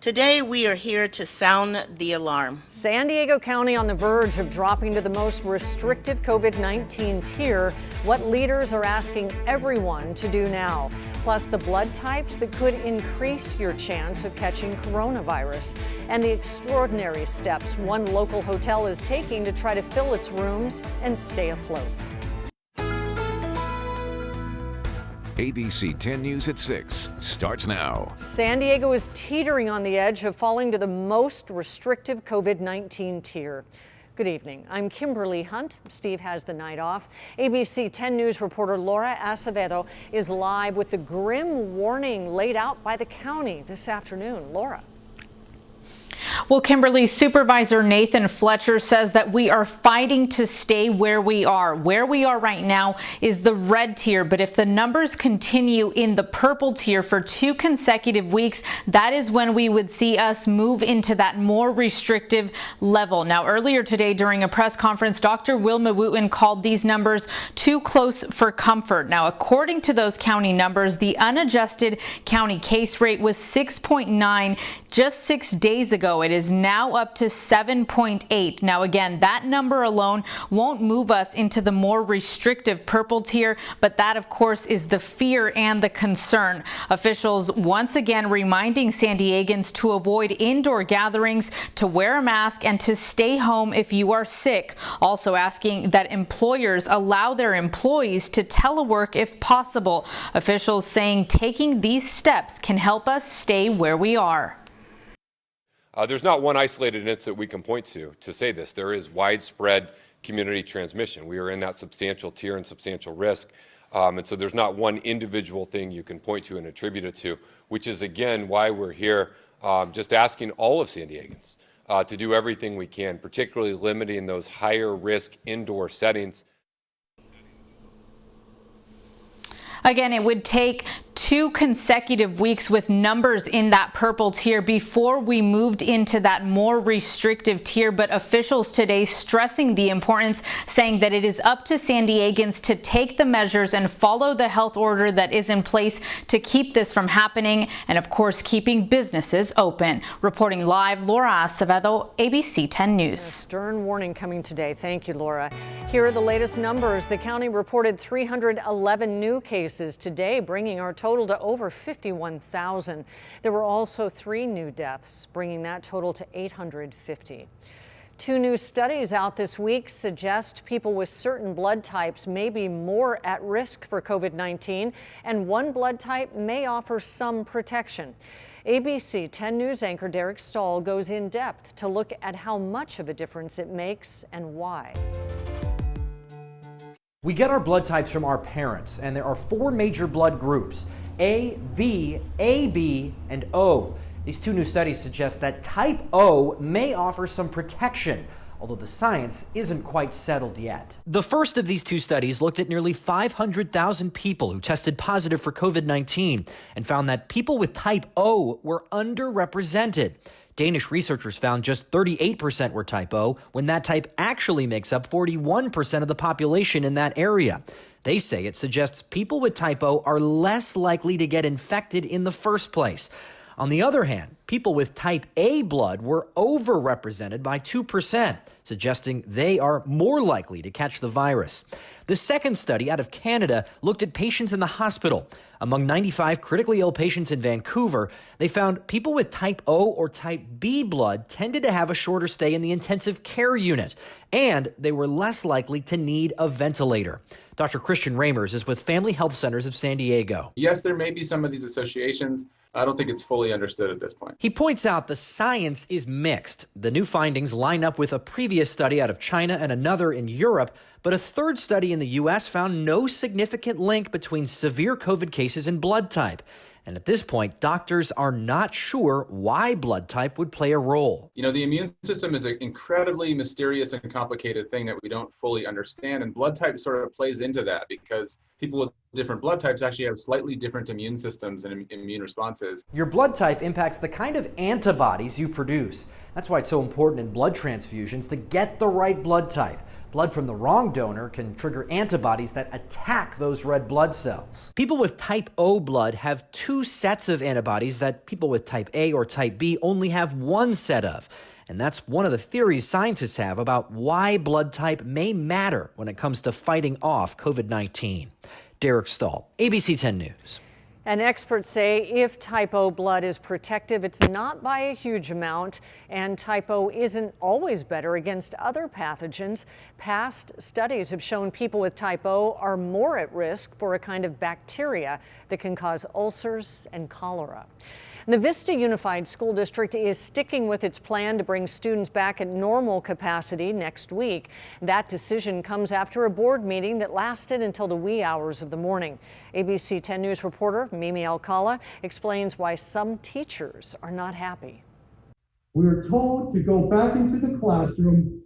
Today, we are here to sound the alarm. San Diego County on the verge of dropping to the most restrictive COVID-19 tier. What leaders are asking everyone to do now. Plus, the blood types that could increase your chance of catching coronavirus. And the extraordinary steps one local hotel is taking to try to fill its rooms and stay afloat. ABC 10 News at 6 starts now. San Diego is teetering on the edge of falling to the most restrictive COVID-19 tier. Good evening. I'm Kimberly Hunt. Steve has the night off. ABC 10 News reporter Laura Acevedo is live with the grim warning laid out by the county this afternoon. Laura. Well, Kimberly, Supervisor Nathan Fletcher says that we are fighting to stay where we are. Where we are right now is the red tier, but if the numbers continue in the purple tier for 2 consecutive weeks, that is when we would see us move into that more restrictive level. Now, earlier today during a press conference, Dr. Wilma Wooten called these numbers too close for comfort. Now, according to those county numbers, the unadjusted county case rate was 6.9 just 6 days ago. It is now up to 7.8. Now, again, that number alone won't move us into the more restrictive purple tier, but that, of course, is the fear and the concern. Officials once again reminding San Diegans to avoid indoor gatherings, to wear a mask, and to stay home if you are sick. Also asking that employers allow their employees to telework if possible. Officials saying taking these steps can help us stay where we are. There's not one isolated incident we can point to say this. There is widespread community transmission. We are in that substantial tier and substantial risk. And so there's not one individual thing you can point to and attribute it to, which is, again, why we're here just asking all of San Diegans to do everything we can, particularly limiting those higher risk indoor settings. Again, it would take 2 consecutive weeks with numbers in that purple tier before we moved into that more restrictive tier. But officials today stressing the importance, saying that it is up to San Diegans to take the measures and follow the health order that is in place to keep this from happening. And of course, keeping businesses open. Reporting live, Laura Acevedo, ABC 10 News. A stern warning coming today. Thank you, Laura. Here are the latest numbers. The county reported 311 new cases today, bringing our total to over 51,000. There were also 3 new deaths, bringing that total to 850. 2 new studies out this week suggest people with certain blood types may be more at risk for COVID-19, and one blood type may offer some protection. ABC 10 News anchor Derek Stahl goes in depth to look at how much of a difference it makes and why. We get our blood types from our parents, and there are 4 major blood groups: A, B, AB, and O. These 2 new studies suggest that type O may offer some protection, although the science isn't quite settled yet. The first of these 2 studies looked at nearly 500,000 people who tested positive for COVID-19 and found that people with type O were underrepresented. Danish researchers found just 38% were type O, when that type actually makes up 41% of the population in that area. They say it suggests people with type O are less likely to get infected in the first place. On the other hand, people with type A blood were overrepresented by 2%, suggesting they are more likely to catch the virus. The second study out of Canada looked at patients in the hospital. Among 95 critically ill patients in Vancouver, they found people with type O or type B blood tended to have a shorter stay in the intensive care unit, and they were less likely to need a ventilator. Dr. Christian Ramers is with Family Health Centers of San Diego. Yes, there may be some of these associations. I don't think it's fully understood at this point. He points out the science is mixed. The new findings line up with a previous study out of China and another in Europe, but a third study in the U.S. found no significant link between severe COVID cases and blood type. And at this point, doctors are not sure why blood type would play a role. You know, the immune system is an incredibly mysterious and complicated thing that we don't fully understand. And blood type sort of plays into that because people with different blood types actually have slightly different immune systems and immune responses. Your blood type impacts the kind of antibodies you produce. That's why it's so important in blood transfusions to get the right blood type. Blood from the wrong donor can trigger antibodies that attack those red blood cells. People with type O blood have two sets of antibodies that people with type A or type B only have one set of. And that's one of the theories scientists have about why blood type may matter when it comes to fighting off COVID-19. Derek Stahl, ABC 10 News. And experts say if type O blood is protective, it's not by a huge amount, and type O isn't always better against other pathogens. Past studies have shown people with type O are more at risk for a kind of bacteria that can cause ulcers and cholera. The Vista Unified School District is sticking with its plan to bring students back at normal capacity next week. That decision comes after a board meeting that lasted until the wee hours of the morning. ABC 10 News reporter Mimi Alcala explains why some teachers are not happy. We were told to go back into the classroom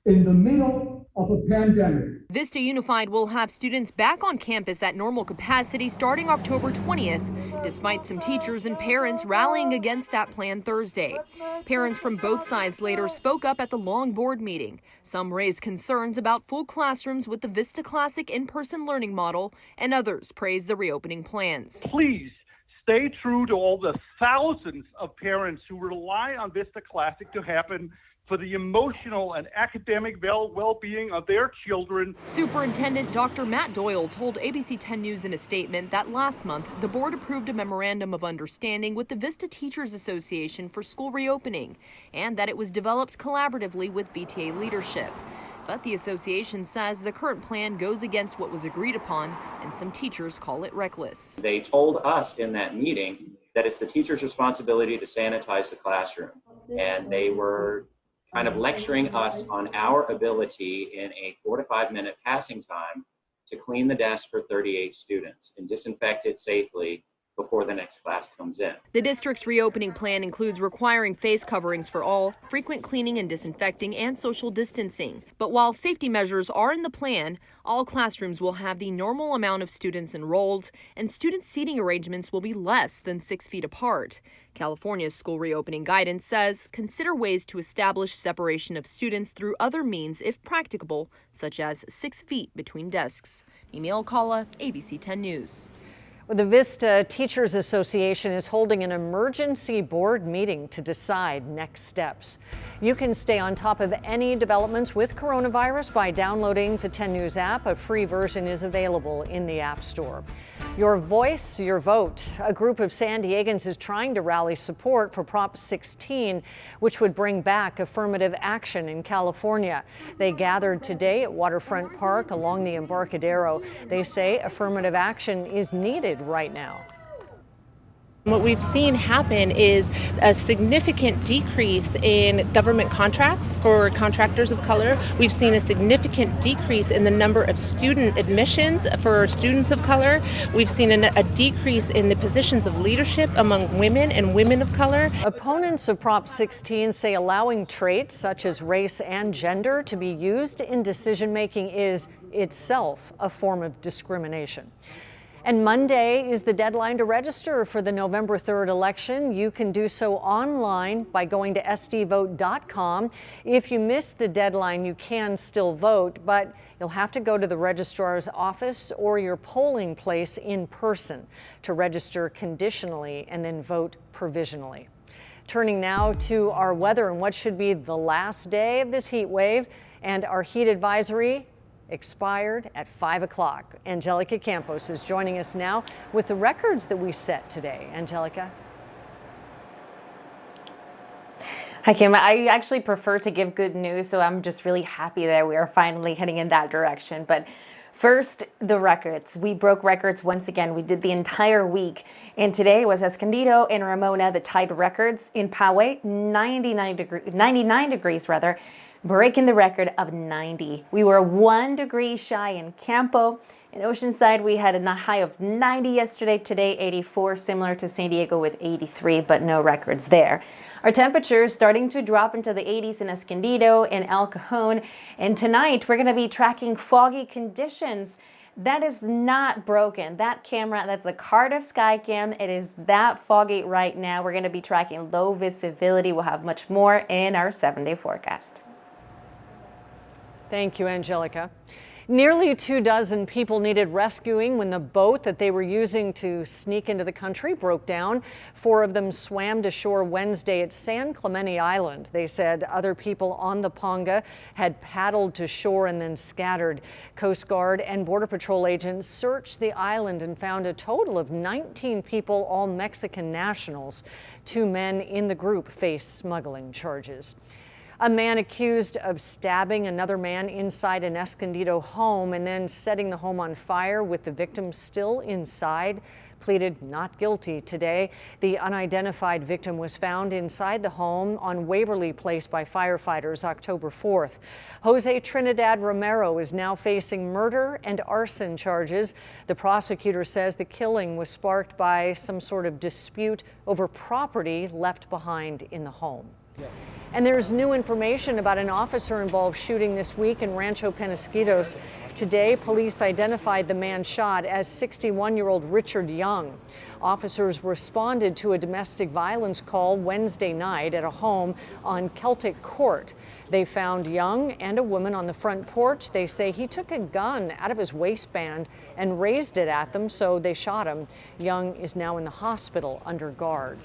in the middle of a pandemic. Vista Unified will have students back on campus at normal capacity starting October 20th, despite some teachers and parents rallying against that plan Thursday. Parents from both sides later spoke up at the long board meeting. Some raised concerns about full classrooms with the Vista Classic in-person learning model, and others praised the reopening plans. Please stay true to all the thousands of parents who rely on Vista Classic to happen for the emotional and academic well-being of their children. Superintendent Dr. Matt Doyle told ABC 10 News in a statement that last month the board approved a memorandum of understanding with the Vista Teachers Association for school reopening, and that it was developed collaboratively with VTA leadership. But the association says the current plan goes against what was agreed upon, and some teachers call it reckless. They told us in that meeting that it's the teacher's responsibility to sanitize the classroom, and they were kind of lecturing us on our ability in a 4 to 5 minute passing time to clean the desk for 38 students and disinfect it safely before the next class comes in. The district's reopening plan includes requiring face coverings for all, frequent cleaning and disinfecting, and social distancing. But while safety measures are in the plan, all classrooms will have the normal amount of students enrolled, and student seating arrangements will be less than 6 feet apart. California's school reopening guidance says consider ways to establish separation of students through other means if practicable, such as 6 feet between desks. Mimi Alcala, ABC 10 News. The Vista Teachers Association is holding an emergency board meeting to decide next steps. You can stay on top of any developments with coronavirus by downloading the 10 News app. A free version is available in the App Store. Your voice, your vote. A group of San Diegans is trying to rally support for Prop 16, which would bring back affirmative action in California. They gathered today at Waterfront Park along the Embarcadero. They say affirmative action is needed right now. What we've seen happen is a significant decrease in government contracts for contractors of color. We've seen a significant decrease in the number of student admissions for students of color. We've seen a decrease in the positions of leadership among women and women of color. Opponents of Prop 16 say allowing traits such as race and gender to be used in decision-making is itself a form of discrimination. And Monday is the deadline to register for the November 3rd election. You can do so online by going to sdvote.com. If you miss the deadline, you can still vote, but you'll have to go to the registrar's office or your polling place in person to register conditionally and then vote provisionally. Turning now to our weather and what should be the last day of this heat wave, and our heat advisory expired at 5 o'clock. Angelica Campos is joining us now with the records that we set today. Angelica. Hi, Kim. I actually prefer to give good news, so I'm just really happy that we are finally heading in that direction. But first, the records. We broke records once again. We did the entire week. And today was Escondido and Ramona that tied records. In Poway, 99 degrees, breaking the record of 90. We were 1 degree shy in Campo. In Oceanside, we had a high of 90 yesterday. Today, 84, similar to San Diego with 83, but no records there. Our temperatures starting to drop into the 80s in Escondido and El Cajon. And tonight, we're going to be tracking foggy conditions. That is not broken. That camera, that's a Cardiff Skycam. It is that foggy right now. We're going to be tracking low visibility. We'll have much more in our 7-day forecast. Thank you, Angelica. Nearly 24 people needed rescuing when the boat that they were using to sneak into the country broke down. 4 of them swam to shore Wednesday at San Clemente Island. They said other people on the Ponga had paddled to shore and then scattered. Coast Guard and Border Patrol agents searched the island and found a total of 19 people, all Mexican nationals. 2 men in the group face smuggling charges. A man accused of stabbing another man inside an Escondido home and then setting the home on fire with the victim still inside pleaded not guilty today. The unidentified victim was found inside the home on Waverly Place by firefighters October 4th. Jose Trinidad Romero is now facing murder and arson charges. The prosecutor says the killing was sparked by some sort of dispute over property left behind in the home. And there's new information about an officer-involved shooting this week in Rancho Penasquitos. Today, police identified the man shot as 61-year-old Richard Young. Officers responded to a domestic violence call Wednesday night at a home on Celtic Court. They found Young and a woman on the front porch. They say he took a gun out of his waistband and raised it at them, so they shot him. Young is now in the hospital under guard.